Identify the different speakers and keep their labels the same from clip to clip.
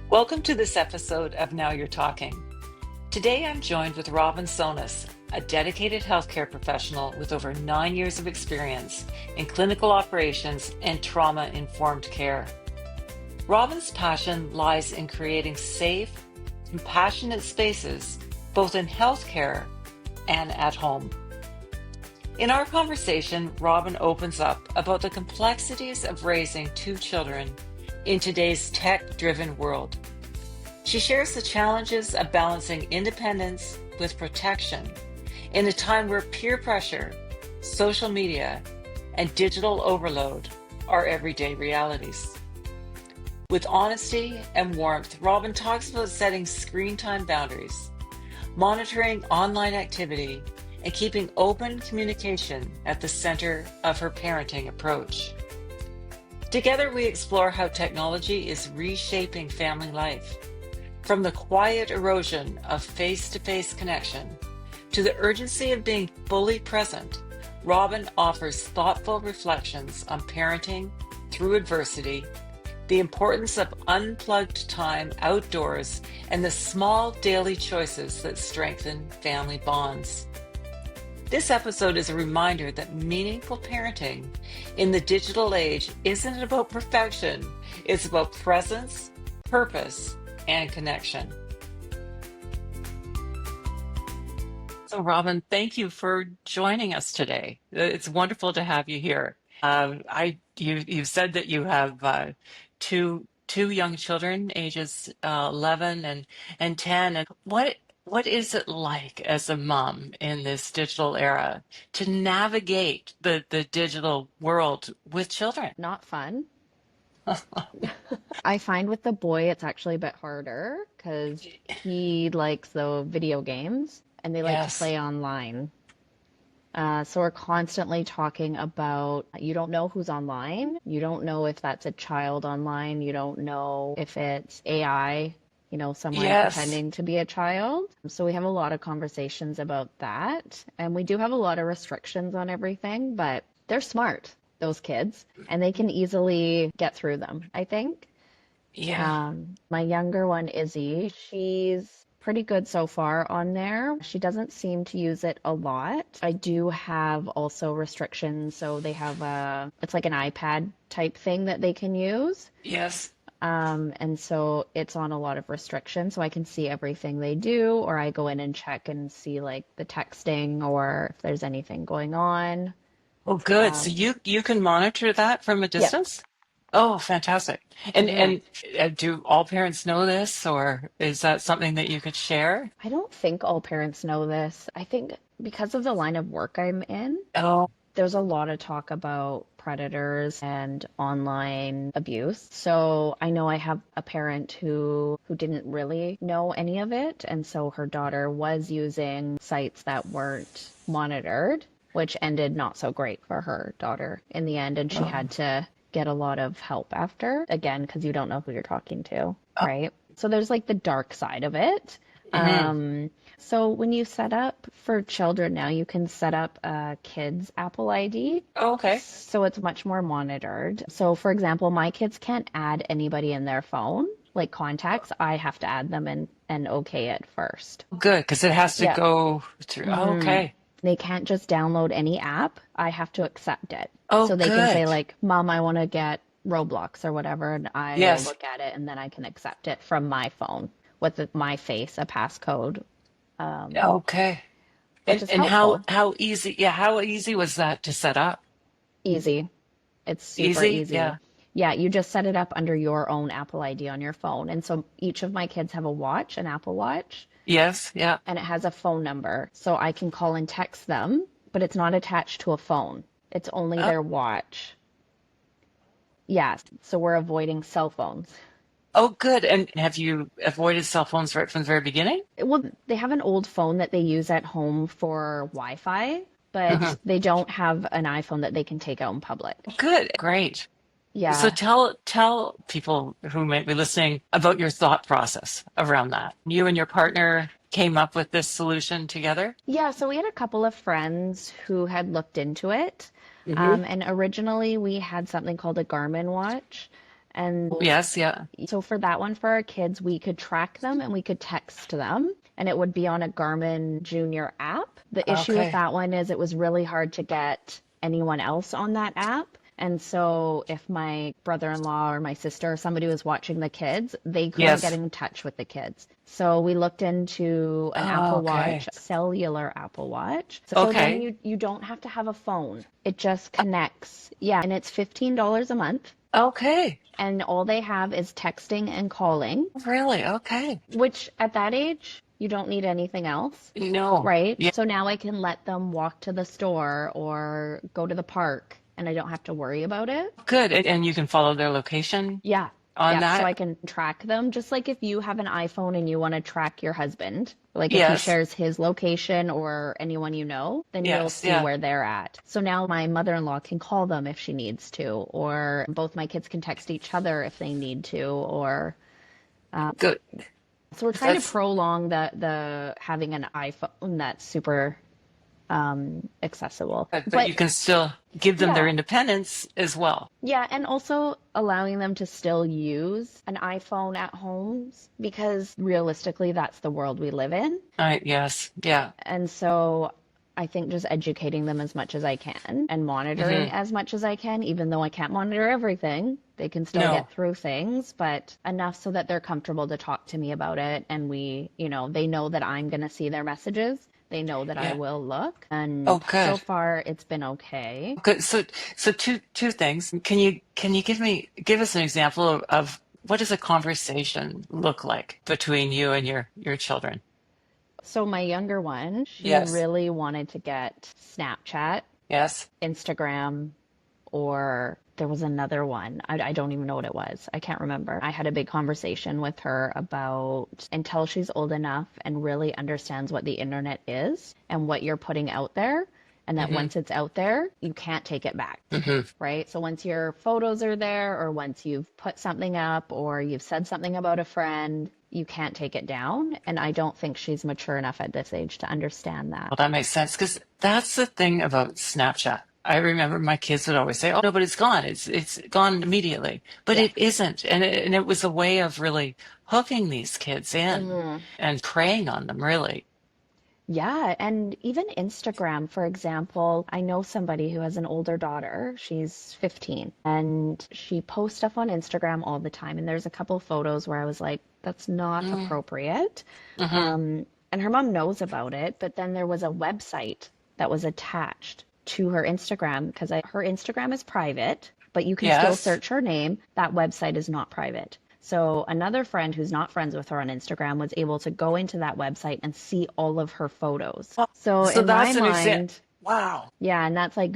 Speaker 1: Welcome to this episode of Now You're Talking. Today I'm joined with Robin Sonis, a dedicated healthcare professional with over 9 years of experience in clinical operations and trauma-informed care. Robin's passion lies in creating safe, compassionate spaces, both in healthcare and at home. In our conversation, Robin opens up about the complexities of raising two children in today's tech-driven world. She shares the challenges of balancing independence with protection in a time where peer pressure, social media, and digital overload are everyday realities. With honesty and warmth, Robin talks about setting screen time boundaries, monitoring online activity, and keeping open communication at the center of her parenting approach. Together, we explore how technology is reshaping family life, from the quiet erosion of face-to-face connection to the urgency of being fully present. Robin offers thoughtful reflections on parenting through adversity, the importance of unplugged time outdoors, and the small daily choices that strengthen family bonds. This episode is a reminder that meaningful parenting in the digital age isn't about perfection, it's about presence, purpose, and connection. So, Robin, thank you for joining us today. It's wonderful to have you here. You've said that you have two young children, ages 11 and 10. And what is it like as a mom in this digital era to navigate the digital world with children?
Speaker 2: Not fun. I find with the boy it's actually a bit harder because he likes the video games and they like to
Speaker 1: Yes.
Speaker 2: play online. So we're constantly talking about you don't know who's online. You don't know if that's a child online. You don't know if it's AI, someone
Speaker 1: Yes.
Speaker 2: pretending to be a child. So we have a lot of conversations about that. And we do have a lot of restrictions on everything, but they're smart, those kids, and they can easily get through them, I think.
Speaker 1: Yeah.
Speaker 2: My younger one, Izzy, she's pretty good so far on there. She doesn't seem to use it a lot. I do have also restrictions. So they have it's like an iPad type thing that they can use.
Speaker 1: Yes.
Speaker 2: And so it's on a lot of restrictions. So I can see everything they do, or I go in and check and see like the texting or if there's anything going on.
Speaker 1: Oh, good. So
Speaker 2: Um,
Speaker 1: you can monitor that from a
Speaker 2: yep.
Speaker 1: distance? Oh, fantastic. And
Speaker 2: Yeah.
Speaker 1: and do all parents know this, or is that something that you could share?
Speaker 2: I don't think all parents know this. I think because of the line of work I'm in,
Speaker 1: Oh,
Speaker 2: there's a lot of talk about predators and online abuse. So I know I have a parent who didn't really know any of it, and so her daughter was using sites that weren't monitored, which ended not so great for her daughter in the end, and she
Speaker 1: oh,
Speaker 2: had to get a lot of help after, again, because you don't know who you're talking to,
Speaker 1: oh,
Speaker 2: right? So there's like the dark side of it.
Speaker 1: mhm.
Speaker 2: So when you set up for children now, you can set up a kid's Apple ID.
Speaker 1: Oh, okay.
Speaker 2: So it's much more monitored. So for example, my kids can't add anybody in their phone, like contacts. I have to add them and okay it first.
Speaker 1: Good, because it has to
Speaker 2: Yeah.
Speaker 1: go through. Oh,
Speaker 2: hmm
Speaker 1: okay.
Speaker 2: They can't just download any app. I have to accept it.
Speaker 1: Oh,
Speaker 2: So they can say
Speaker 1: good.
Speaker 2: like, Mom, I want to get Roblox or whatever, and I will
Speaker 1: Yes.
Speaker 2: look at it and then I can accept it from my phone with my face, a passcode, um,
Speaker 1: Okay.
Speaker 2: which
Speaker 1: And
Speaker 2: is
Speaker 1: and how
Speaker 2: helpful.
Speaker 1: how easy? Yeah, how easy was that to set up?
Speaker 2: Easy. It's super
Speaker 1: Easy?
Speaker 2: easy.
Speaker 1: Yeah.
Speaker 2: Yeah, you just set it up under your own Apple ID on your phone. And so each of my kids have a watch, an Apple Watch,
Speaker 1: Yes. Yeah.
Speaker 2: and it has a phone number. So I can call and text them, but it's not attached to a phone. It's only
Speaker 1: Oh,
Speaker 2: their watch. Yes. So we're avoiding cell phones.
Speaker 1: oh, good. And have you avoided cell phones right from the very beginning?
Speaker 2: Well, they have an old phone that they use at home for Wi-Fi, but
Speaker 1: Mhm.
Speaker 2: they don't have an iPhone that they can take out in public.
Speaker 1: Good. Great. So
Speaker 2: Yeah.
Speaker 1: tell people who might be listening about your thought process around that. You and your partner came up with this solution together?
Speaker 2: Yeah, so we had a couple of friends who had looked into it.
Speaker 1: Hmm.
Speaker 2: And originally we had something called a Garmin watch. And
Speaker 1: Yes, yeah.
Speaker 2: so for that one, for our kids, we could track them and we could text them, and it would be on a Garmin Junior app. The issue with
Speaker 1: Okay.
Speaker 2: that one is it was really hard to get anyone else on that app. And so if my brother-in-law or my sister or somebody was watching the kids, they couldn't get
Speaker 1: Yes.
Speaker 2: in touch with the kids. So we looked into an
Speaker 1: Oh,
Speaker 2: Apple
Speaker 1: okay.
Speaker 2: Watch, cellular Apple Watch. So then
Speaker 1: Okay.
Speaker 2: you don't have to have a phone. It just connects. Yeah, and it's $15 a month.
Speaker 1: Okay.
Speaker 2: And all they have is texting and calling,
Speaker 1: Really? Okay.
Speaker 2: which at that age, you don't need anything else,
Speaker 1: No.
Speaker 2: right?
Speaker 1: Yeah.
Speaker 2: So now I can let them walk to the store or go to the park and I don't have to worry about it.
Speaker 1: Good. And you can follow their location
Speaker 2: Yeah.
Speaker 1: on
Speaker 2: Yeah. So I
Speaker 1: that?
Speaker 2: can track them just like if you have an iPhone and you want to track your husband, like if he
Speaker 1: Yes.
Speaker 2: shares his location or anyone you know, then you'll
Speaker 1: Yes.
Speaker 2: see
Speaker 1: Yeah.
Speaker 2: where they're at. So now my mother-in-law can call them if she needs to, or both my kids can text each other if they need to, or
Speaker 1: Good.
Speaker 2: so we're trying to
Speaker 1: That's
Speaker 2: prolong the having an iPhone that's super accessible.
Speaker 1: good. But
Speaker 2: But
Speaker 1: you can still give them their
Speaker 2: yeah,
Speaker 1: independence as well.
Speaker 2: yeah, and also allowing them to still use an iPhone at homes because realistically that's the world we live in.
Speaker 1: Yes. Yeah.
Speaker 2: And so I think just educating them as much as I can and monitoring
Speaker 1: Hmm.
Speaker 2: as much as I can, even though I can't monitor everything, they can still
Speaker 1: No.
Speaker 2: get through things, but enough so that they're comfortable to talk to me about it. And they know that I'm going to see their messages. They know that I
Speaker 1: Yeah.
Speaker 2: will look.
Speaker 1: Oh,
Speaker 2: And so
Speaker 1: good.
Speaker 2: far, it's been okay.
Speaker 1: Good. So two things. Can you give us an example of what does a conversation look like between you and your children?
Speaker 2: So my younger one, she
Speaker 1: Yes.
Speaker 2: really wanted to get Snapchat,
Speaker 1: Yes.
Speaker 2: Instagram, or there was another one. I don't even know what it was. I can't remember. I had a big conversation with her about until she's old enough and really understands what the internet is and what you're putting out there, and that
Speaker 1: Hmm.
Speaker 2: once it's out there, you can't take it back.
Speaker 1: Hmm.
Speaker 2: Right? So once your photos are there, or once you've put something up, or you've said something about a friend, you can't take it down. And I don't think she's mature enough at this age to understand that.
Speaker 1: Well, that makes sense because that's the thing about Snapchat. I remember my kids would always say, "Oh no, but it's gone. It's gone immediately." But
Speaker 2: Yeah.
Speaker 1: it isn't, and it was a way of really hooking these kids in
Speaker 2: Hmm.
Speaker 1: and preying on them. Really.
Speaker 2: Yeah, and even Instagram, for example, I know somebody who has an older daughter. She's 15, and she posts stuff on Instagram all the time. And there's a couple photos where I was like, that's not appropriate.
Speaker 1: Mm-hmm.
Speaker 2: And her mom knows about it, but then there was a website that was attached to her Instagram because her Instagram is private, but you can still
Speaker 1: Yes.
Speaker 2: search her name. That website is not private. So another friend who's not friends with her on Instagram was able to go into that website and see all of her photos.
Speaker 1: Well,
Speaker 2: So
Speaker 1: so
Speaker 2: in my
Speaker 1: that's an example.
Speaker 2: mind,
Speaker 1: Wow.
Speaker 2: yeah, and that's like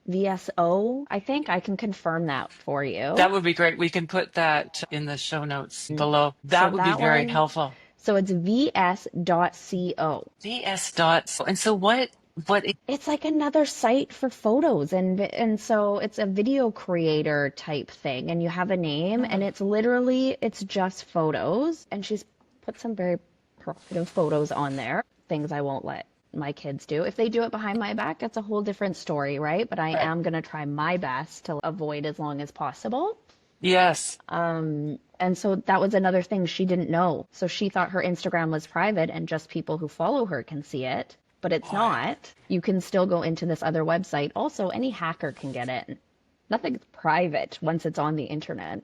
Speaker 2: VSO. I think I can confirm that for
Speaker 1: That
Speaker 2: you.
Speaker 1: would be great. We can put that in the show notes below.
Speaker 2: So
Speaker 1: That would be
Speaker 2: that
Speaker 1: very
Speaker 2: one,
Speaker 1: helpful.
Speaker 2: so it's vs.co.
Speaker 1: VS dots. And so what is,
Speaker 2: It's like another site for photos, and so it's a video creator type thing, and you have a name and it's just photos, and she's put some very provocative photos on there, things I won't let my kids do. If they do it behind my back, that's a whole different story, right? But I
Speaker 1: right.
Speaker 2: am going to try my best to avoid as long as possible.
Speaker 1: Yes.
Speaker 2: And so that was another thing she didn't know. So she thought her Instagram was private and just people who follow her can see it, but it's
Speaker 1: Boy,
Speaker 2: not. You can still go into this other website. Also, any hacker can get in. Nothing's private once it's on the internet,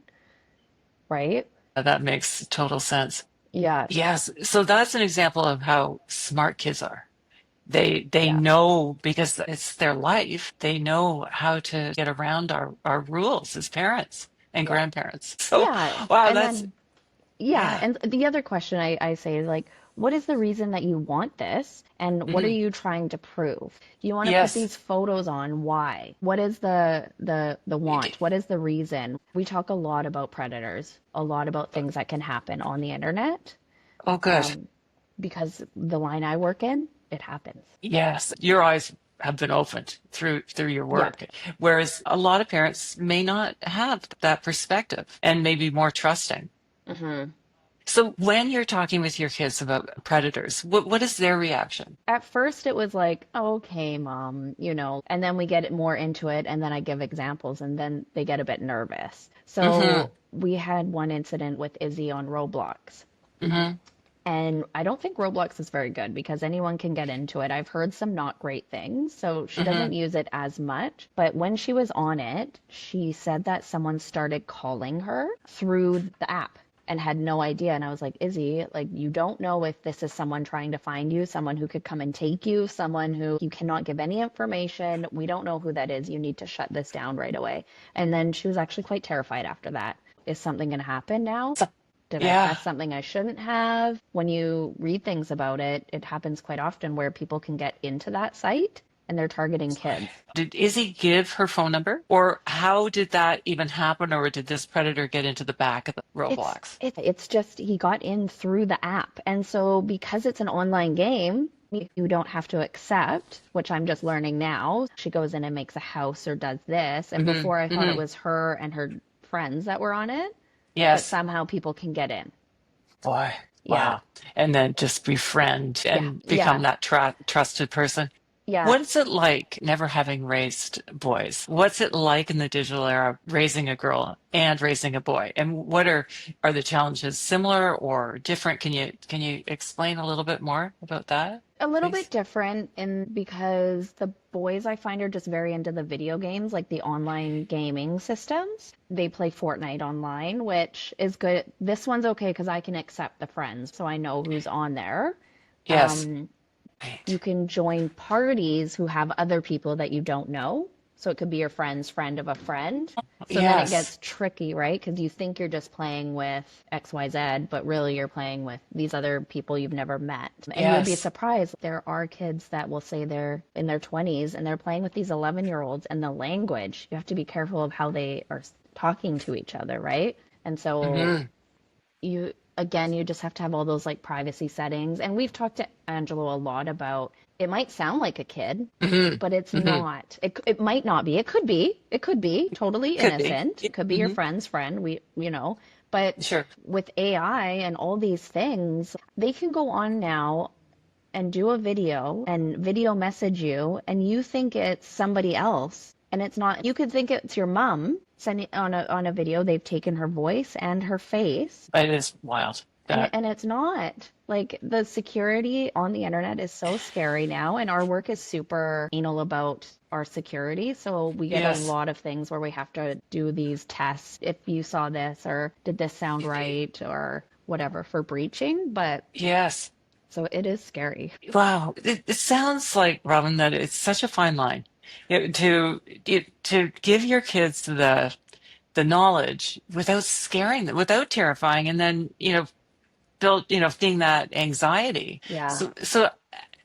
Speaker 2: right?
Speaker 1: that makes total sense.
Speaker 2: Yeah,
Speaker 1: Yes. So that's an example of how smart kids are. They
Speaker 2: yeah,
Speaker 1: know because it's their life. They know how to get around our rules as parents and
Speaker 2: yeah,
Speaker 1: grandparents. So,
Speaker 2: yeah.
Speaker 1: wow,
Speaker 2: And
Speaker 1: that's
Speaker 2: then yeah,
Speaker 1: yeah.
Speaker 2: and the other question I say is like, what is the reason that you want this? And what are
Speaker 1: Hmm.
Speaker 2: you trying to prove? You want to put
Speaker 1: Yes.
Speaker 2: these photos on, why? What is the want? What is the reason? We talk a lot about predators, a lot about things that can happen on the internet,
Speaker 1: Oh, good.
Speaker 2: because the line I work in, it happens.
Speaker 1: Yes, your eyes have been opened through your
Speaker 2: Yeah.
Speaker 1: work, whereas a lot of parents may not have that perspective and maybe more trusting.
Speaker 2: Hmm.
Speaker 1: So when you're talking with your kids about predators, what is their reaction?
Speaker 2: At first, it was like, okay, mom, and then we get more into it, and then I give examples, and then they get a bit nervous.
Speaker 1: Mm-hmm.
Speaker 2: So we had one incident with Izzy on Roblox.
Speaker 1: Mm-hmm.
Speaker 2: And I don't think Roblox is very good because anyone can get into it. I've heard some not great things, so she
Speaker 1: Mm-hmm.
Speaker 2: doesn't use it as much. But when she was on it, she said that someone started calling her through the app and had no idea. And I was like, Izzy, like, you don't know if this is someone trying to find you, someone who could come and take you, someone who you cannot give any information. We don't know who that is. You need to shut this down right away. And then she was actually quite terrified after that. Is something going to happen now?
Speaker 1: So,
Speaker 2: Did I
Speaker 1: yeah.
Speaker 2: press something I shouldn't have? When you read things about it, it happens quite often where people can get into that site and they're targeting kids.
Speaker 1: Did Izzy give her phone number? Or how did that even happen? Or did this predator get into the back of the Roblox?
Speaker 2: It's just he got in through the app. And so because it's an online game, you don't have to accept, which I'm just learning now. She goes in and makes a house or does this. And
Speaker 1: Mm-hmm.
Speaker 2: before I thought it
Speaker 1: Mm-hmm.
Speaker 2: was her and her friends that were on it, but
Speaker 1: Yes.
Speaker 2: somehow people can get in.
Speaker 1: Boy.
Speaker 2: Yeah.
Speaker 1: Wow. And then just befriend
Speaker 2: Yeah.
Speaker 1: and become
Speaker 2: Yeah.
Speaker 1: that trusted person.
Speaker 2: Yeah.
Speaker 1: What is it like never having raised boys? What's it like in the digital era raising a girl and raising a boy? And what are the challenges similar or different? Can you explain a little bit more about that,
Speaker 2: A little bit
Speaker 1: please?
Speaker 2: different in because the boys I find are just very into the video games, like the online gaming systems. They play Fortnite online, which is good. This one's okay because I can accept the friends, so I know who's on there.
Speaker 1: Yes.
Speaker 2: Um,
Speaker 1: Right.
Speaker 2: you can join parties who have other people that you don't know. So it could be your friend's friend of a friend. So then it
Speaker 1: Yes.
Speaker 2: gets tricky, right? Because you think you're just playing with XYZ, but really you're playing with these other people you've never met. And you'll be
Speaker 1: Yes.
Speaker 2: surprised. There are kids that will say they're in their 20s and they're playing with these 11-year-olds, and the language, you have to be careful of how they are talking to each other, right? And so
Speaker 1: Hmm.
Speaker 2: you just have to have all those like privacy settings. And we've talked to Angelo a lot about it might sound like a kid,
Speaker 1: Hmm.
Speaker 2: but it's
Speaker 1: Hmm.
Speaker 2: not. It might not be. It could be totally
Speaker 1: Could be.
Speaker 2: innocent. It could be your
Speaker 1: Hmm.
Speaker 2: friend's friend. But
Speaker 1: Sure.
Speaker 2: with AI and all these things, they can go on now and do a video and video message you, and you think it's somebody else, and it's not. You could think it's your mom sending on a video. They've taken her voice and her face,
Speaker 1: It is wild.
Speaker 2: and
Speaker 1: That.
Speaker 2: and it's not. Like, the security on the internet is so scary now, and our work is super anal about our security. So we get a
Speaker 1: Yes.
Speaker 2: lot of things where we have to do these tests. If you saw this, or did this sound right, or whatever, for breaching. But
Speaker 1: Yes.
Speaker 2: so it is scary.
Speaker 1: Wow, it sounds like, Robin, that it's such a fine line. To give your kids the knowledge without scaring them, without terrifying, and then build feeding that anxiety.
Speaker 2: Yeah.
Speaker 1: So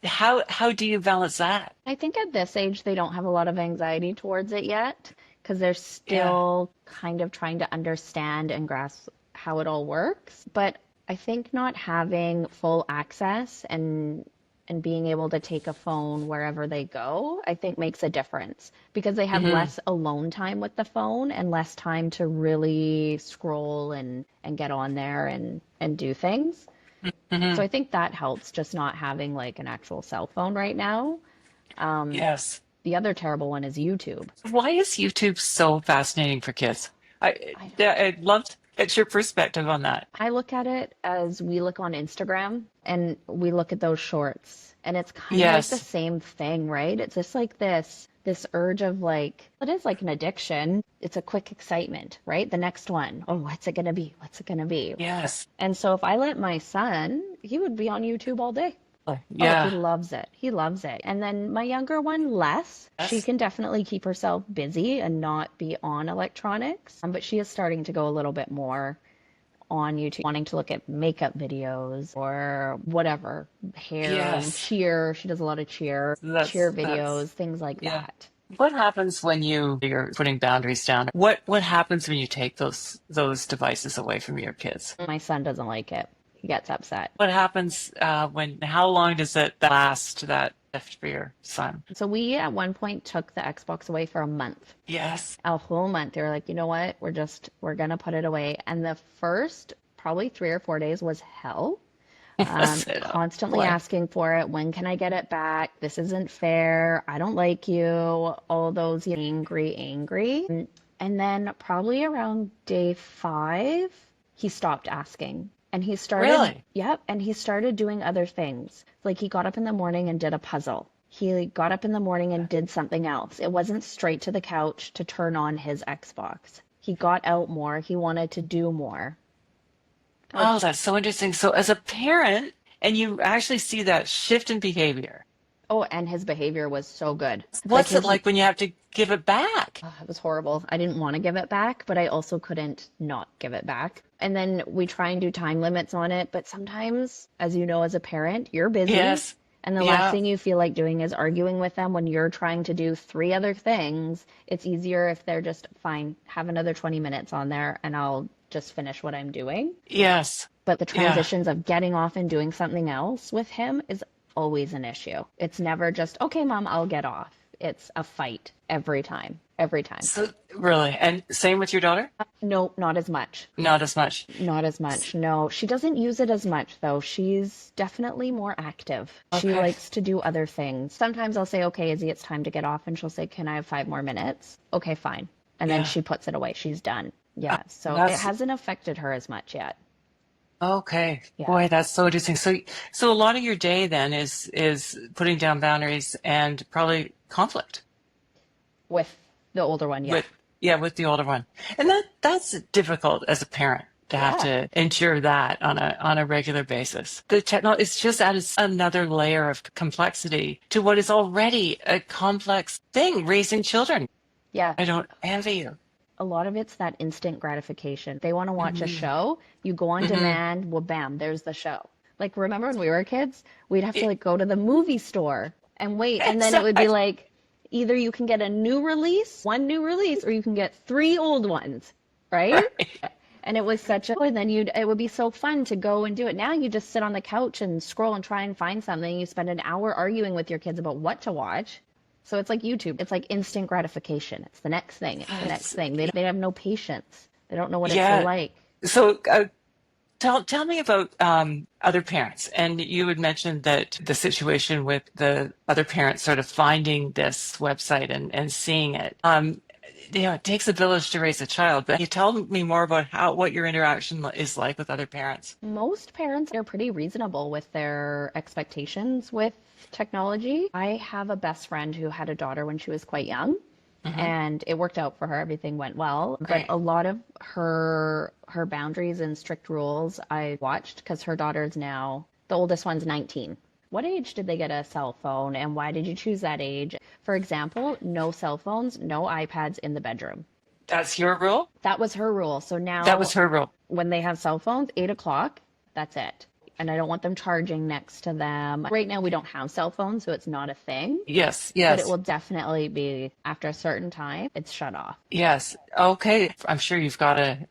Speaker 1: how do you balance that?
Speaker 2: I think at this age, they don't have a lot of anxiety towards it yet because they're
Speaker 1: Yeah.
Speaker 2: still kind of trying to understand and grasp how it all works. But I think not having full access and being able to take a phone wherever they go, I think makes a difference because they have
Speaker 1: Hmm.
Speaker 2: less alone time with the phone and less time to really scroll and get on there and do things. So
Speaker 1: Hmm.
Speaker 2: I think that helps, just not having like an actual cell phone right now.
Speaker 1: Yes.
Speaker 2: The other terrible one is YouTube.
Speaker 1: Why is YouTube so fascinating for kids? I
Speaker 2: I,
Speaker 1: yeah, I'd love to get your perspective on that.
Speaker 2: I look at it as we look on Instagram and we look at those shorts, and it's kind of like the
Speaker 1: Yes.
Speaker 2: same thing, right? It's just like this urge of, like, it is like an addiction. It's a quick excitement, right? The next one. Oh, what's it gonna be? What's it gonna be?
Speaker 1: Yes.
Speaker 2: And so if I let my son, he would be on YouTube all day. Oh, he
Speaker 1: Yeah.
Speaker 2: loves it. He loves it. And then my younger one, less. She
Speaker 1: Yes.
Speaker 2: can definitely keep herself busy and not be on electronics. But she is starting to go a little bit more on YouTube, wanting to look at makeup videos or whatever, hair,
Speaker 1: Yes.
Speaker 2: cheer. She does a lot of cheer
Speaker 1: That's
Speaker 2: videos, things like
Speaker 1: yeah.
Speaker 2: that.
Speaker 1: What happens when you're putting boundaries down? What happens when you take those devices away from your kids?
Speaker 2: My son doesn't like it. He gets upset.
Speaker 1: What happens when? How long does it last? That shift for your son?
Speaker 2: So we at one point took the Xbox away for a month.
Speaker 1: Yes.
Speaker 2: A whole month. They were like, you know what? We're gonna put it away. And the first probably 3 or 4 days was hell.
Speaker 1: Yes. Oh,
Speaker 2: Constantly
Speaker 1: boy.
Speaker 2: asking for it. When can I get it back? This isn't fair. I don't like you. All those angry. And then probably around day 5, he stopped asking. And he started,
Speaker 1: Really?
Speaker 2: yep, and he started doing other things. Like he got up in the morning and did a puzzle. He got up in the morning and did something else. It wasn't straight to the couch to turn on his Xbox. He got out more. He wanted to do more.
Speaker 1: Oh,
Speaker 2: Like,
Speaker 1: that's so interesting. So as a parent, and you actually see that shift in behavior,
Speaker 2: oh, and his behavior was so good. Like
Speaker 1: what's it like when you have to give it back?
Speaker 2: it was horrible. I didn't want to give it back, but I also couldn't not give it back. And then we try and do time limits on it, but sometimes, as you know, as a parent, you're busy.
Speaker 1: Yes.
Speaker 2: And the last
Speaker 1: Yeah.
Speaker 2: thing you feel like doing is arguing with them when you're trying to do 3 other things. It's easier if they're just fine, have another 20 minutes on there and I'll just finish what I'm doing.
Speaker 1: Yes.
Speaker 2: But the
Speaker 1: Yeah.
Speaker 2: transitions of getting off and doing something else with him is always an issue. It's never just, okay, mom, I'll get off. It's a fight every time, every time.
Speaker 1: So really, and same with your daughter?
Speaker 2: No, not as much.
Speaker 1: Not as much.
Speaker 2: Not as much. No, she doesn't use it as much though. She's definitely more active. She
Speaker 1: Okay.
Speaker 2: likes to do other things. Sometimes I'll say, okay, Izzy, it's time to get off. And she'll say, can I have 5 more minutes? Okay, fine. And then
Speaker 1: Yeah.
Speaker 2: she puts it away. She's done. Yeah. So it
Speaker 1: That's
Speaker 2: hasn't affected her as much yet.
Speaker 1: okay.
Speaker 2: Yeah.
Speaker 1: Boy, that's so interesting. So a lot of your day then is putting down boundaries and probably conflict
Speaker 2: With the older one. Yeah.
Speaker 1: with yeah, with the older one. And that's difficult as a parent to have
Speaker 2: Yeah.
Speaker 1: to endure that on a regular basis. The technology it's just added another layer of complexity to what is already a complex thing, raising children.
Speaker 2: Yeah.
Speaker 1: I don't envy you.
Speaker 2: A lot of it's that instant gratification. They want to watch a
Speaker 1: Hmm.
Speaker 2: show, you go on
Speaker 1: Hmm.
Speaker 2: demand, well, bam, there's the show. Like, remember when we were kids? We'd have to like go to the movie store and wait, and then it would be
Speaker 1: Exactly.
Speaker 2: like either you can get a new release, one new release, or you can get 3 old ones, right?
Speaker 1: Right.
Speaker 2: And it was such a, and then it would be so fun to go and do it. Now you just sit on the couch and scroll and try and find something. You spend an hour arguing with your kids about what to watch. So it's like YouTube. It's like instant gratification. It's the next thing. It's the next
Speaker 1: Yes.
Speaker 2: thing. They have no patience. They don't know what it's
Speaker 1: Yeah.
Speaker 2: like.
Speaker 1: So tell me about other parents. And you had mentioned that the situation with the other parents sort of finding this website and seeing it. It takes a village to raise a child. But can you tell me more about what your interaction is like with other parents?
Speaker 2: Most parents are pretty reasonable with their expectations with technology. I have a best friend who had a daughter when she was quite young,
Speaker 1: Hmm.
Speaker 2: and it worked out for her. Everything went well, but
Speaker 1: Great.
Speaker 2: a lot of her boundaries and strict rules I watched because her daughter's now the oldest one's 19. What age did they get a cell phone, and why did you choose that age? For example, no cell phones, no iPads in the bedroom.
Speaker 1: That's your rule?
Speaker 2: That was her rule. So
Speaker 1: That
Speaker 2: now
Speaker 1: was her rule.
Speaker 2: when they have cell phones, 8 o'clock, that's it. And I don't want them charging next to them. Right now, we don't have cell phones, so it's not a thing,
Speaker 1: Yes,
Speaker 2: but it
Speaker 1: yes,
Speaker 2: will definitely be after a certain time, it's shut off.
Speaker 1: yes. Okay. I'm sure you've got an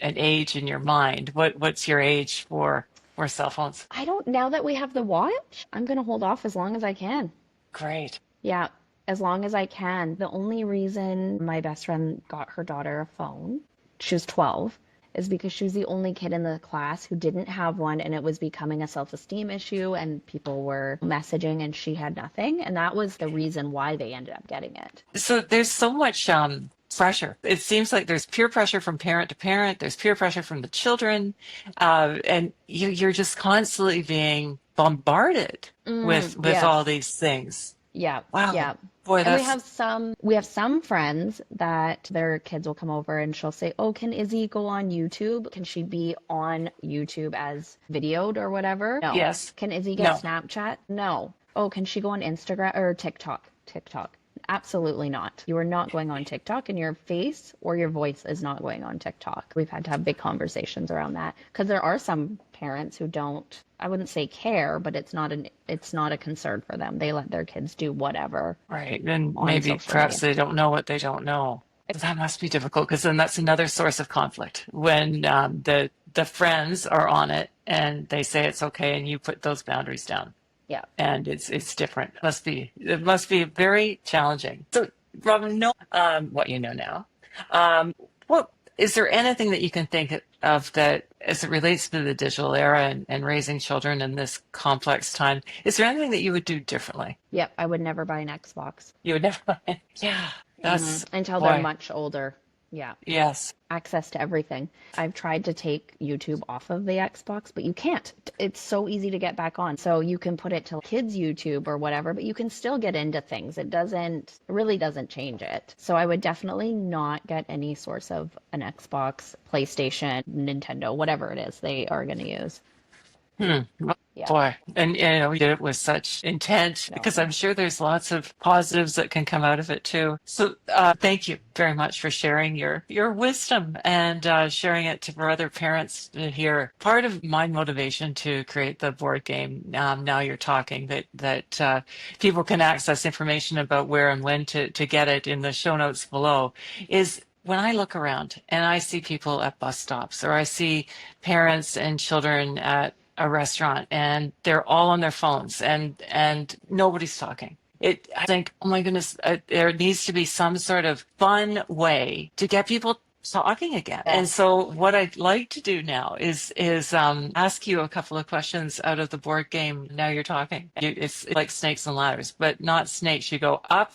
Speaker 1: age in your mind. What's your age for cell phones?
Speaker 2: I don't, now that we have the watch, I'm going to hold off as long as I can.
Speaker 1: Great.
Speaker 2: Yeah, as long as I can. The only reason my best friend got her daughter a phone, she was 12, is because she was the only kid in the class who didn't have one, and it was becoming a self-esteem issue, and people were messaging, and she had nothing. And that was the reason why they ended up getting it.
Speaker 1: So there's so much pressure. It seems like there's peer pressure from parent to parent. There's peer pressure from the children, and you're just constantly being bombarded with all
Speaker 2: Yes.
Speaker 1: these things.
Speaker 2: Yeah,
Speaker 1: Wow,
Speaker 2: yeah.
Speaker 1: boy,
Speaker 2: And
Speaker 1: that's
Speaker 2: we have some friends that their kids will come over and she'll say, "Oh, can Izzy go on YouTube? Can she be on YouTube as videoed or whatever?" No.
Speaker 1: yes,
Speaker 2: Can Izzy get
Speaker 1: no,
Speaker 2: Snapchat? No. Oh, can she go on Instagram or TikTok? TikTok. Absolutely not. You are not going on TikTok, and your face or your voice is not going on TikTok. We've had to have big conversations around that because there are some parents who don't, I wouldn't say care, but it's not a concern for them. They let their kids do whatever
Speaker 1: right, and
Speaker 2: on
Speaker 1: maybe
Speaker 2: social
Speaker 1: perhaps
Speaker 2: media.
Speaker 1: they don't know what they don't know. That must be difficult because then that's another source of conflict when the friends are on it and they say it's okay and you put those boundaries down.
Speaker 2: Yeah.
Speaker 1: And it's different. It must be very challenging. So, Robin, know what you know now. What is there anything that you can think of that as it relates to the digital era and raising children in this complex time, is there anything that you would do differently?
Speaker 2: Yep, I would never buy an Xbox.
Speaker 1: You would never, yeah, that's,
Speaker 2: Until they're
Speaker 1: boy,
Speaker 2: much older. Yeah.
Speaker 1: yes.
Speaker 2: Access to everything. I've tried to take YouTube off of the Xbox, but you can't. It's so easy to get back on. So you can put it to kids YouTube or whatever, but you can still get into things. It really doesn't change it. So I would definitely not get any source of an Xbox, PlayStation, Nintendo, whatever it is they are going to use.
Speaker 1: Hmm.
Speaker 2: Yeah.
Speaker 1: Boy, and you did it with such intent because
Speaker 2: No.
Speaker 1: I'm sure there's lots of positives that can come out of it too. So, thank you very much for sharing your wisdom and sharing it to for other parents to hear. Part of my motivation to create the board game, now you're talking, that people can access information about where and when to get it in the show notes below, is when I look around and I see people at bus stops, or I see parents and children at a restaurant and they're all on their phones and nobody's talking. I think, oh my goodness, there needs to be some sort of fun way to get people talking again. And
Speaker 2: Yes.
Speaker 1: so what I'd like to do now is ask you a couple of questions out of the board game. Now you're talking. It's like snakes and ladders, but not snakes. You go up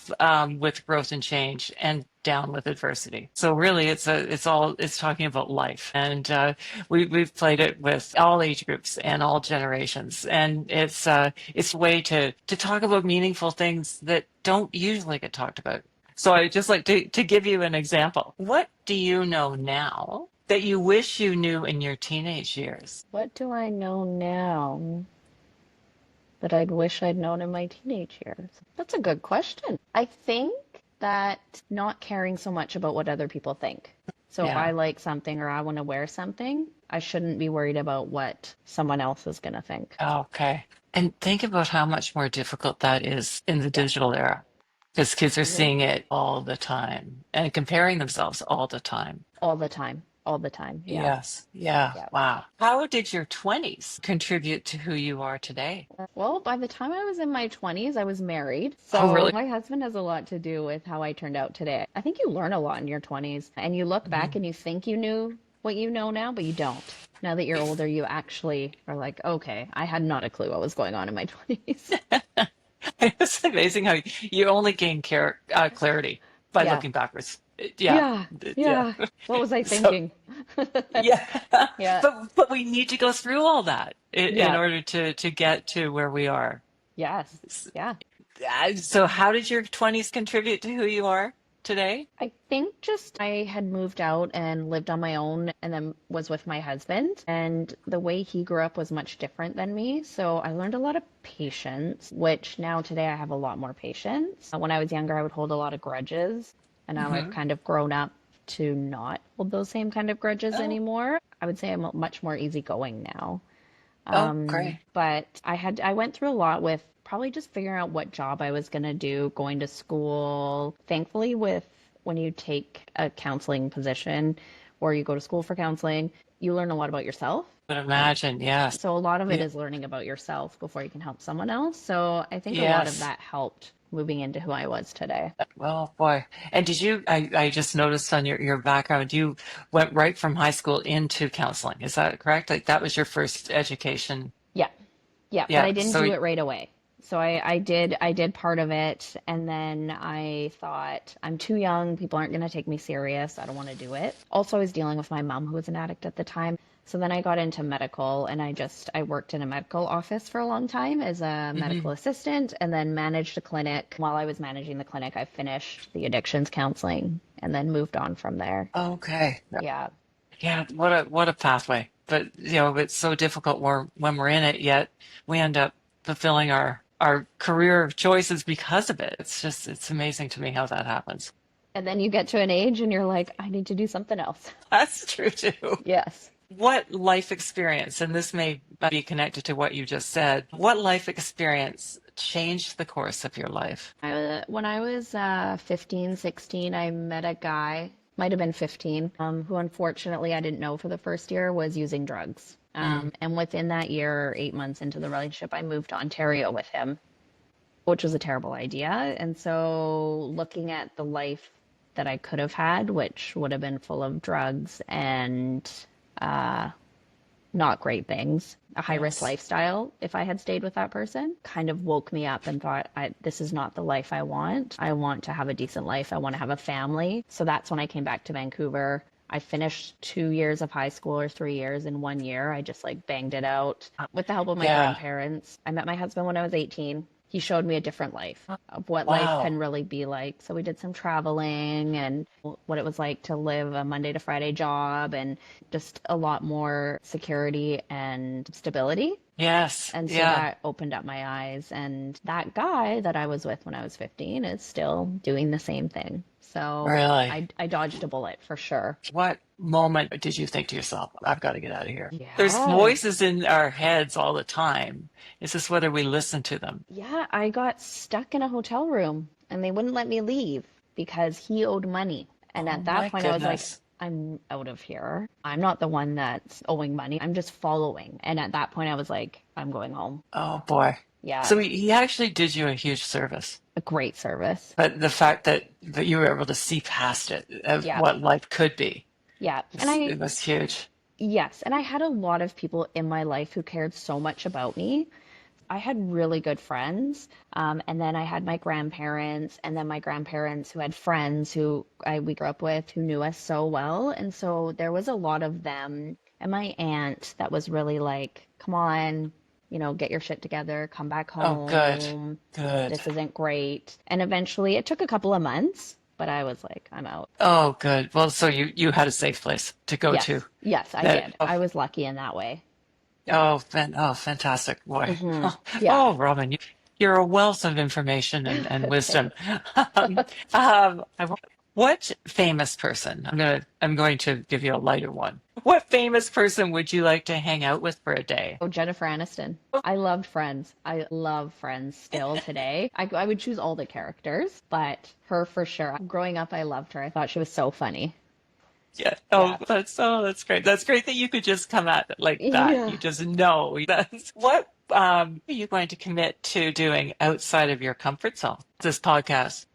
Speaker 1: with growth and change and down with adversity. So really, it's talking about life, and we've played it with all age groups and all generations, and it's a way to talk about meaningful things that don't usually get talked about. So I just like to give you an example. What do you know now that you wish you knew in your teenage years?
Speaker 2: What do I know now that I'd wish I'd known in my teenage years? That's a good question. I think that not caring so much about what other people think. So if I
Speaker 1: Yeah.
Speaker 2: like something or I want to wear something, I shouldn't be worried about what someone else is going to think.
Speaker 1: Okay. And think about how much more difficult that is in the
Speaker 2: Yeah.
Speaker 1: digital era, because kids are
Speaker 2: Mhm.
Speaker 1: seeing it all the time and comparing themselves all the time.
Speaker 2: All the time. All the time. Yeah.
Speaker 1: Yes. Yeah.
Speaker 2: Yeah.
Speaker 1: Wow. How did your 20s contribute to who you are today?
Speaker 2: Well, by the time I was in my 20s, I was married.
Speaker 1: Oh,
Speaker 2: So
Speaker 1: really?
Speaker 2: my husband has a lot to do with how I turned out today. I think you learn a lot in your 20s and you look back
Speaker 1: Mhm.
Speaker 2: and you think you knew what you know now, but you don't. Now that you're older, you actually are like, okay, I had not a clue what was going on in my 20s.
Speaker 1: It's amazing how you only gain clarity by
Speaker 2: Yeah.
Speaker 1: looking backwards. Yeah.
Speaker 2: Yeah.
Speaker 1: Yeah.
Speaker 2: Yeah. What was I
Speaker 1: So,
Speaker 2: thinking?
Speaker 1: yeah.
Speaker 2: Yeah.
Speaker 1: But we need to go through all that in
Speaker 2: Yeah.
Speaker 1: order to get to where we are.
Speaker 2: Yes. Yeah.
Speaker 1: So how did your 20s contribute to who you are today?
Speaker 2: I think just I had moved out and lived on my own and then was with my husband. And the way he grew up was much different than me. So I learned a lot of patience, which now today I have a lot more patience. When I was younger, I would hold a lot of grudges. And now I've
Speaker 1: Hmm.
Speaker 2: kind of grown up to not hold those same kind of grudges
Speaker 1: Oh,
Speaker 2: anymore. I would say I'm much more easygoing now.
Speaker 1: oh, great.
Speaker 2: But I went through a lot with probably just figuring out what job I was going to do, going to school. Thankfully, with when you take a counseling position or you go to school for counseling, you learn a lot about yourself.
Speaker 1: But imagine, yes.
Speaker 2: So a lot of it
Speaker 1: Yeah.
Speaker 2: is learning about yourself before you can help someone else. So I think a lot of
Speaker 1: Yes.
Speaker 2: that helped moving into who I was today.
Speaker 1: Well, boy. And I just noticed on your background, you went right from high school into counseling. Is that correct? Like that was your first education.
Speaker 2: Yeah. Yeah, but
Speaker 1: Yeah.
Speaker 2: I didn't
Speaker 1: So,
Speaker 2: do it right away. So I did part of it and then I thought I'm too young, people aren't going to take me serious. I don't want to do it. Also, I was dealing with my mom who was an addict at the time. So then I got into medical and I worked in a medical office for a long time as a medical
Speaker 1: mhm.
Speaker 2: assistant and then managed a clinic. While I was managing the clinic, I finished the addictions counseling and then moved on from there.
Speaker 1: Okay.
Speaker 2: Yeah.
Speaker 1: Yeah, what a pathway. But it's so difficult when we're in it, yet we end up fulfilling our career choices because of it. It's amazing to me how that happens.
Speaker 2: And then you get to an age and you're like, I need to do something else.
Speaker 1: That's true too.
Speaker 2: Yes.
Speaker 1: What life experience, and this may be connected to what you just said, what life experience changed the course of your life?
Speaker 2: When I was 15, 16, I met a guy, might have been 15, who unfortunately I didn't know for the first year was using drugs.
Speaker 1: Mm.
Speaker 2: And within that year, 8 months into the relationship, I moved to Ontario with him, which was a terrible idea. And so looking at the life that I could have had, which would have been full of drugs and not great things. A high risk
Speaker 1: Yes.
Speaker 2: lifestyle, if I had stayed with that person, kind of woke me up and thought, this is not the life I want. I want to have a decent life. I want to have a family. So that's when I came back to Vancouver. I finished 2 years of high school or 3 years in 1 year. I just like banged it out with the help of my
Speaker 1: Yeah.
Speaker 2: grandparents. I met my husband when I was 18. He showed me a different life of what life can
Speaker 1: Wow.
Speaker 2: really be like. So we did some traveling and what it was like to live a Monday to Friday job and just a lot more security and stability.
Speaker 1: Yes.
Speaker 2: And so
Speaker 1: Yeah.
Speaker 2: that opened up my eyes. And that guy that I was with when I was 15 is still doing the same thing. So
Speaker 1: Really.
Speaker 2: I dodged a bullet for sure.
Speaker 1: What moment did you think to yourself, I've got to get out of here? There's
Speaker 2: Yeah.
Speaker 1: voices in our heads all the time. It's just whether we listen to them.
Speaker 2: Yeah, I got stuck in a hotel room and they wouldn't let me leave because he owed money. And
Speaker 1: Oh
Speaker 2: at that
Speaker 1: my
Speaker 2: point, I was like,
Speaker 1: goodness.
Speaker 2: I'm out of here. I'm not the one that's owing money. I'm just following. And at that point, I was like, I'm going home.
Speaker 1: Oh boy.
Speaker 2: Yeah,
Speaker 1: So he actually did you a huge service.
Speaker 2: a great service.
Speaker 1: But the fact that you were able to see past it of
Speaker 2: Yeah,
Speaker 1: what life could be,
Speaker 2: yeah. And I,
Speaker 1: it was huge.
Speaker 2: yes, and I had a lot of people in my life who cared so much about me. I had really good friends. And then I had my grandparents, and then my grandparents who had friends we grew up with who knew us so well. And so there was a lot of them. And my aunt that was really like, come on, get your shit together, come back
Speaker 1: Oh, good.
Speaker 2: home.
Speaker 1: Good.
Speaker 2: This isn't great. And eventually it took a couple of months, but I was like, I'm out.
Speaker 1: Oh, good. Well, so you had a safe place to go to.
Speaker 2: Yes, yes, I
Speaker 1: That
Speaker 2: did. I was lucky in that way.
Speaker 1: fantastic. Boy.
Speaker 2: Hmm. Yeah.
Speaker 1: Oh, Robin, you're a wealth of information and wisdom. Um, what famous person? I'm going to give you a lighter one. What famous person would you like to hang out with for a day?
Speaker 2: Oh, Jennifer Aniston. I loved Friends. I love Friends still today. I would choose all the characters, but her for sure. Growing up, I loved her. I thought she was so funny.
Speaker 1: Yeah.
Speaker 2: Yeah.
Speaker 1: That's great. That's great that you could just come at it like that.
Speaker 2: Yeah.
Speaker 1: You just know. That's what are you going to commit to doing outside of your comfort zone? This podcast.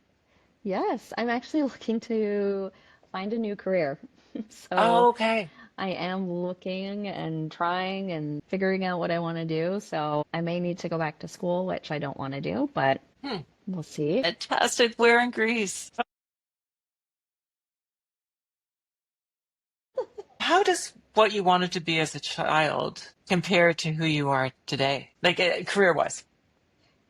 Speaker 2: Yes, I'm actually looking to find a new career.
Speaker 1: Oh,
Speaker 2: So
Speaker 1: okay.
Speaker 2: I am looking and trying and figuring out what I want to do. So I may need to go back to school, which I don't want to do, but
Speaker 1: Hmm.
Speaker 2: we'll see.
Speaker 1: Fantastic. Where in Greece? How does what you wanted to be as a child compare to who you are today? Like career-wise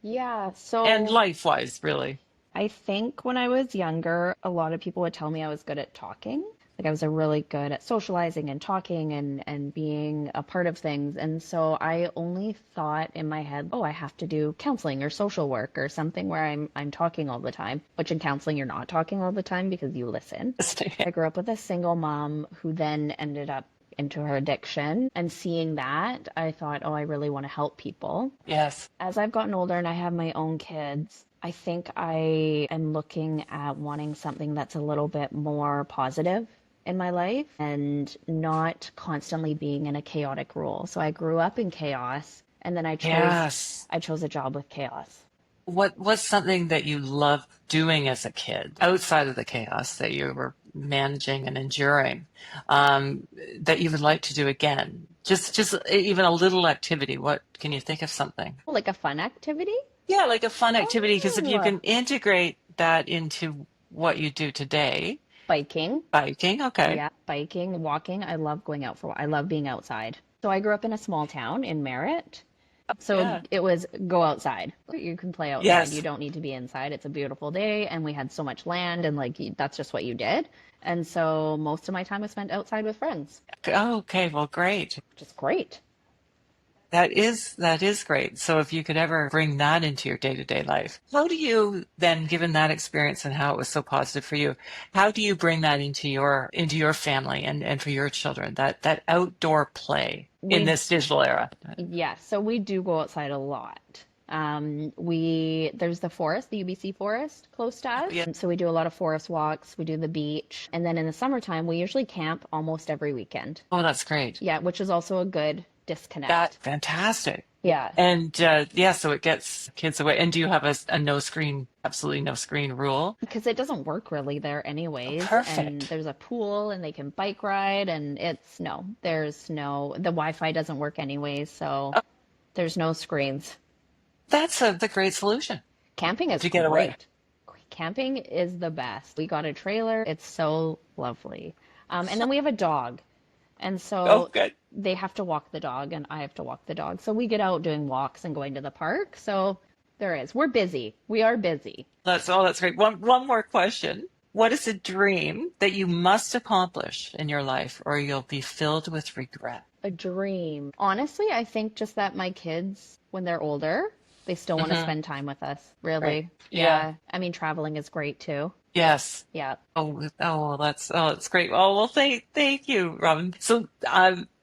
Speaker 2: Yeah,
Speaker 1: and
Speaker 2: so
Speaker 1: life-wise, really.
Speaker 2: I think when I was younger, a lot of people would tell me I was good at talking. Like I was a really good at socializing and talking and being a part of things. And so I only thought in my head, oh, I have to do counseling or social work or something where I'm talking all the time, which in counseling you're not talking all the time because you listen. I grew up with a single mom who then ended up into her addiction. And seeing that, I thought, oh, I really want to help people.
Speaker 1: Yes.
Speaker 2: As I've gotten older and I have my own kids, I think I am looking at wanting something that's a little bit more positive in my life and not constantly being in a chaotic role. So I grew up in chaos and then
Speaker 1: Yes.
Speaker 2: I chose a job with chaos.
Speaker 1: What's something that you loved doing as a kid outside of the chaos that you were managing and enduring, that you would like to do again? Just even a little activity. What can you think of something?
Speaker 2: Like a fun activity?
Speaker 1: Yeah, like a fun activity, because if you
Speaker 2: Oh,
Speaker 1: can integrate that into what you do today,
Speaker 2: biking.
Speaker 1: biking, okay.
Speaker 2: Yeah, biking, walking. I love going out I love being outside. So I grew up in a small town in Merritt. So
Speaker 1: Yeah.
Speaker 2: it was go outside. You can play outside. You
Speaker 1: Yes.
Speaker 2: don't need to be inside. It's a beautiful day, and we had so much land, and like that's just what you did. And so most of my time was spent outside with friends,
Speaker 1: Oh, okay. Well, great.
Speaker 2: which is great.
Speaker 1: That is great. So if you could ever bring that into your day-to-day life, how do you then, given that experience and how it was so positive for you, how do you bring that into your family and for your children, that outdoor play in
Speaker 2: We
Speaker 1: this digital era?
Speaker 2: Yeah, so we do go outside a lot. There's the forest, the UBC forest close to us.
Speaker 1: Yeah.
Speaker 2: So we do a lot of forest walks, we do the beach, and then in the summertime we usually camp almost every weekend.
Speaker 1: Oh, that's great.
Speaker 2: Yeah, which is also a good disconnect.
Speaker 1: That fantastic.
Speaker 2: Yeah,
Speaker 1: And yeah, so it gets kids away. And do you have a no screen, absolutely no screen rule?
Speaker 2: because it doesn't work really there
Speaker 1: Oh,
Speaker 2: anyways. And
Speaker 1: perfect.
Speaker 2: there's a pool and they can bike ride, and it's no, there's no, the Wi-Fi doesn't work anyways, so
Speaker 1: Oh,
Speaker 2: there's no screens.
Speaker 1: that's the great solution
Speaker 2: Camping is
Speaker 1: to get away.
Speaker 2: great. Camping is the best. We got a trailer. It's so lovely. And then we have a dog. And
Speaker 1: Oh,
Speaker 2: so
Speaker 1: good.
Speaker 2: they have to walk the dog and I have to walk the dog. So we get out doing walks and going to the park. So there is. We're busy. We are busy.
Speaker 1: That's great. One more question. What is a dream that you must accomplish in your life or you'll be filled with regret?
Speaker 2: A dream. Honestly, I think just that my kids, when they're older, they still want to
Speaker 1: Hmm.
Speaker 2: spend time with us.
Speaker 1: Right.
Speaker 2: Really.
Speaker 1: Yeah.
Speaker 2: Yeah. I mean, traveling is great too.
Speaker 1: Yes.
Speaker 2: Yeah.
Speaker 1: That's great. Oh, well, thank you, Robin. So,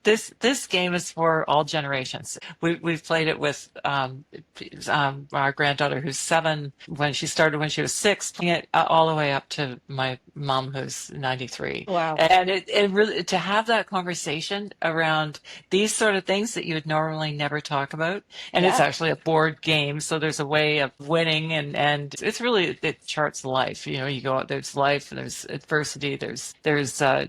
Speaker 1: this game is for all generations. We've played it with our granddaughter who's 7. When she started when she was 6, playing it all the way up to my mom who's 93.
Speaker 2: Wow.
Speaker 1: And it really to have that conversation around these sort of things that you would normally never talk about. And it's
Speaker 2: Yeah.
Speaker 1: actually a board game, so there's a way of winning, and it's really it charts life. You know, you go out, there's life, there's adversity, there's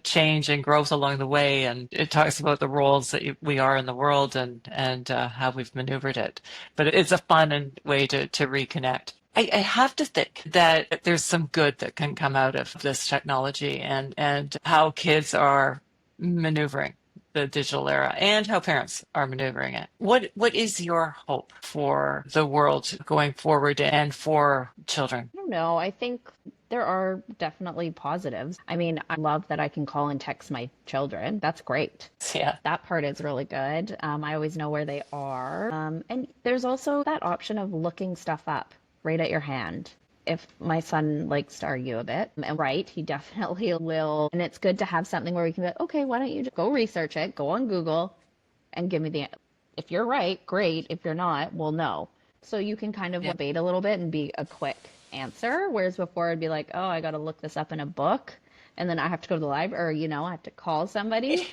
Speaker 1: change and growth along the way, and it talks about the roles that we are in the world and how we've maneuvered it. But it's a fun and way to reconnect. I have to think that there's some good that can come out of this technology and how kids are maneuvering the digital era and how parents are maneuvering it. What is your hope for the world going forward and for children?
Speaker 2: I don't know. I think there are definitely positives. I mean, I love that I can call and text my children. That's great.
Speaker 1: Yeah.
Speaker 2: That part is really good. I always know where they are. And there's also that option of looking stuff up right at your hand. If my son likes to argue a bit, and right, he definitely will. And it's good to have something where we can be like, okay, why don't you just go research it, go on Google and give me the, if you're right, great. If you're not, we'll know. So you can kind of
Speaker 1: Yeah.
Speaker 2: debate a little bit and be a quick answer. Whereas before it'd be like, oh, I got to look this up in a book and then I have to go to the library, or, I have to call somebody.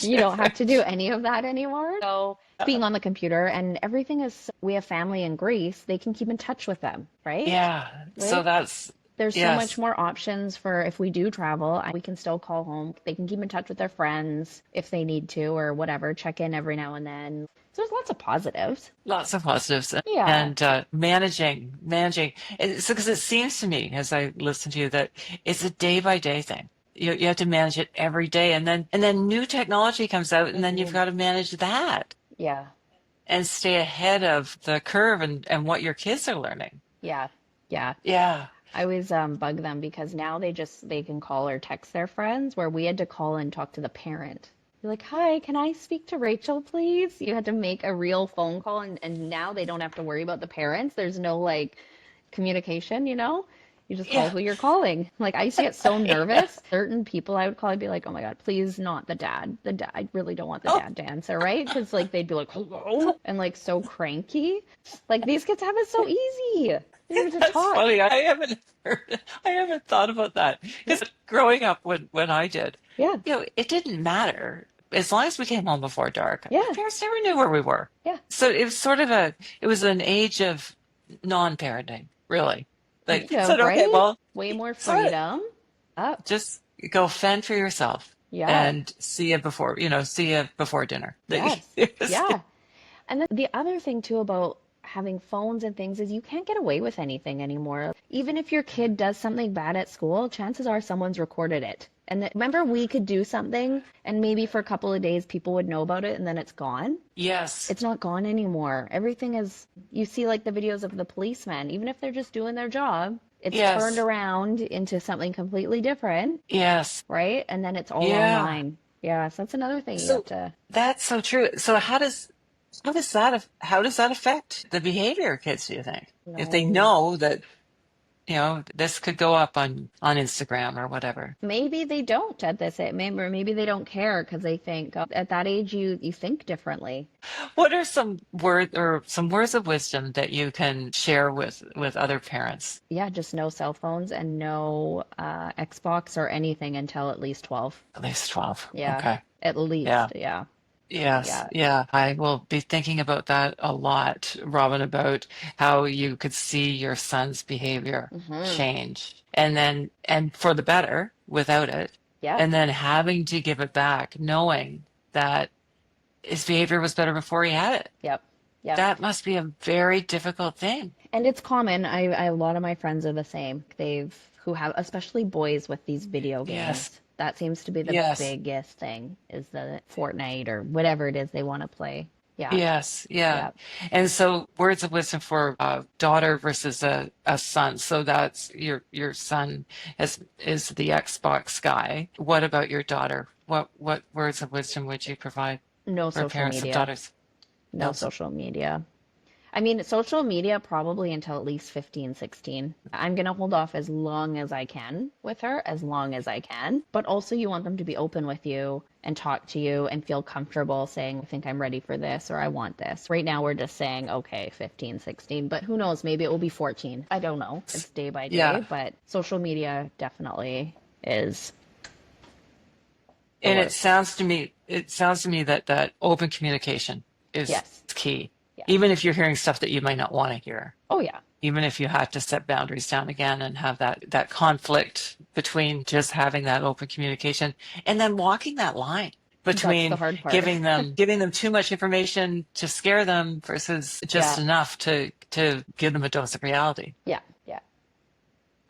Speaker 2: You don't have to do any of that anymore. So being on the computer and everything is, we have family in Greece, they can keep in touch with them, right?
Speaker 1: Yeah. So
Speaker 2: Right?
Speaker 1: that's
Speaker 2: There's so much
Speaker 1: yes.
Speaker 2: more options for if we do travel, we can still call home. They can keep in touch with their friends if they need to or whatever, check in every now and then. So there's lots of positives.
Speaker 1: Lots of positives
Speaker 2: Yeah.
Speaker 1: and managing. It's because it seems to me, as I listen to you, that it's a day by day thing. You have to manage it every day, and then new technology comes out, and then you've
Speaker 2: Hmm.
Speaker 1: got to manage that
Speaker 2: Yeah.
Speaker 1: and stay ahead of the curve and what your kids are learning.
Speaker 2: Yeah. Yeah.
Speaker 1: Yeah.
Speaker 2: I always bug them because now they can call or text their friends where we had to call and talk to the parent. You're like, hi, can I speak to Rachel, please? You had to make a real phone call and now they don't have to worry about the parents. There's no like communication. You just call
Speaker 1: Yeah.
Speaker 2: who you're calling. Like I used to get so nervous. Certain people I would call, I'd be like, oh my God, please not the dad. The dad, I really don't want the
Speaker 1: Oh,
Speaker 2: dad to answer, right? Because like they'd be like, hello, and like so cranky. Like these kids have it so easy. They don't have to
Speaker 1: that's
Speaker 2: talk.
Speaker 1: funny. I haven't thought about that
Speaker 2: Yeah.
Speaker 1: because growing up when I did,
Speaker 2: Yeah.
Speaker 1: it didn't matter as long as we came home before dark. My
Speaker 2: Yeah.
Speaker 1: parents never knew where we were,
Speaker 2: Yeah.
Speaker 1: so it was it was an age of non-parenting, really. Like
Speaker 2: Kind
Speaker 1: said,
Speaker 2: of,
Speaker 1: okay,
Speaker 2: right?
Speaker 1: well,
Speaker 2: Way more
Speaker 1: so
Speaker 2: freedom. Up.
Speaker 1: just go fend for yourself
Speaker 2: Yeah.
Speaker 1: and see you before dinner.
Speaker 2: Yes. Yeah. And then the other thing too about having phones and things is you can't get away with anything anymore. Even if your kid does something bad at school, chances are someone's recorded it. And remember, we could do something and maybe for a couple of days people would know about it and then it's gone.
Speaker 1: Yes.
Speaker 2: It's not gone anymore. Everything is, you see like the videos of the policemen, even if they're just doing their job, it's turned
Speaker 1: Yes.
Speaker 2: around into something completely different,
Speaker 1: Yes.
Speaker 2: right? And then it's all
Speaker 1: Yeah.
Speaker 2: online. Yeah, so that's another thing you have
Speaker 1: So
Speaker 2: to.
Speaker 1: that's so true. So how does that affect the behavior of kids, do you think? If they
Speaker 2: No.
Speaker 1: know that, this could go up on Instagram or whatever.
Speaker 2: Maybe they don't at this age. Maybe they don't care because they think at that age you think differently.
Speaker 1: What are some words of wisdom that you can share with other parents?
Speaker 2: Yeah, just no cell phones and no Xbox or anything until at least 12.
Speaker 1: At least 12.
Speaker 2: Yeah,
Speaker 1: Okay.
Speaker 2: at
Speaker 1: Yeah.
Speaker 2: least. Yeah.
Speaker 1: Yes,
Speaker 2: Yeah.
Speaker 1: yeah. I will be thinking about that a lot, Robin, about how you could see your son's behavior
Speaker 2: Hmm.
Speaker 1: change and for the better without it,
Speaker 2: Yep.
Speaker 1: and then having to give it back, knowing that his behavior was better before he had it.
Speaker 2: Yep. Yep.
Speaker 1: That must be a very difficult thing.
Speaker 2: And it's common. A lot of my friends are the same. Who have, especially boys with these video
Speaker 1: Yes,
Speaker 2: games. That seems to be the
Speaker 1: yes.
Speaker 2: biggest thing is the Fortnite or whatever it is they want to play. Yeah.
Speaker 1: Yes, yeah.
Speaker 2: Yeah.
Speaker 1: And so words of wisdom for a daughter versus a son. So that's your son is the Xbox guy. What about your daughter? What words of wisdom would you provide
Speaker 2: No
Speaker 1: for
Speaker 2: social
Speaker 1: parents of
Speaker 2: media.
Speaker 1: daughters?
Speaker 2: No
Speaker 1: No. So,
Speaker 2: social media. I mean, social media probably until at least 15, 16. I'm going to hold off as long as I can with her, as long as I can. But also, you want them to be open with you and talk to you and feel comfortable saying, I think I'm ready for this or I want this. Right now, we're just saying, okay, 15, 16. But who knows? Maybe it will be 14. I don't know. It's day by day.
Speaker 1: yeah.
Speaker 2: But social media definitely is the
Speaker 1: And
Speaker 2: worst.
Speaker 1: it sounds to me that open communication is
Speaker 2: Yes.
Speaker 1: key.
Speaker 2: Yes.
Speaker 1: Even if you're hearing stuff that you might not want to hear.
Speaker 2: Oh, yeah.
Speaker 1: Even if you have to set boundaries down again and have that conflict between just having that open communication and then walking that line
Speaker 2: That's the
Speaker 1: between
Speaker 2: hard part.
Speaker 1: giving them too much information to scare them versus just
Speaker 2: Yeah.
Speaker 1: enough to give them a dose of reality.
Speaker 2: Yeah. Yeah.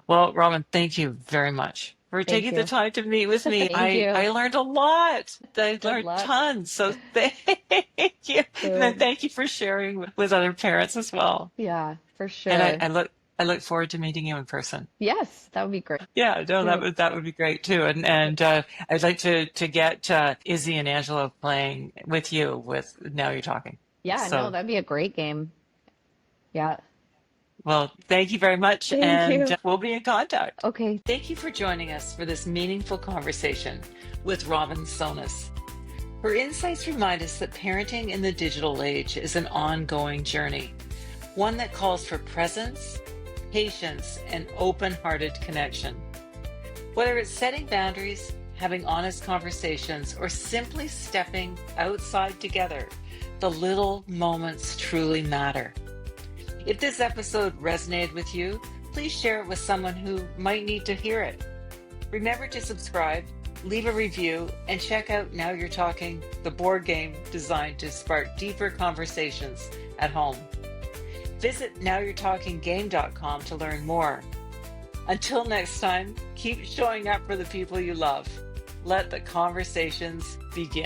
Speaker 1: Well, Robin, thank you very much for
Speaker 2: Thank
Speaker 1: taking the
Speaker 2: you.
Speaker 1: time to meet with me.
Speaker 2: Thank you.
Speaker 1: I learned a lot. I
Speaker 2: Good
Speaker 1: learned
Speaker 2: luck.
Speaker 1: tons. So thank you. And then
Speaker 2: Good.
Speaker 1: thank you for sharing with other parents as well.
Speaker 2: Yeah, for
Speaker 1: And
Speaker 2: sure.
Speaker 1: I look forward to meeting you in person.
Speaker 2: Yes, that would be great.
Speaker 1: Yeah, no,
Speaker 2: Great.
Speaker 1: that would be great too. And I'd like to get Izzy and Angelo playing with you with Now You're Talking.
Speaker 2: Yeah, no,
Speaker 1: So,
Speaker 2: that'd be a great game. Yeah.
Speaker 1: well, thank you very much,
Speaker 2: Thank
Speaker 1: and
Speaker 2: you.
Speaker 1: we'll be in contact.
Speaker 2: Okay.
Speaker 1: Thank you for joining us for this meaningful conversation with Robin Sonis. Her insights remind us that parenting in the digital age is an ongoing journey, one that calls for presence, patience, and open-hearted connection. Whether it's setting boundaries, having honest conversations, or simply stepping outside together, the little moments truly matter. If this episode resonated with you, please share it with someone who might need to hear it. Remember to subscribe, leave a review, and check out Now You're Talking, the board game designed to spark deeper conversations at home. Visit nowyourtalkinggame.com to learn more. Until next time, keep showing up for the people you love. Let the conversations begin.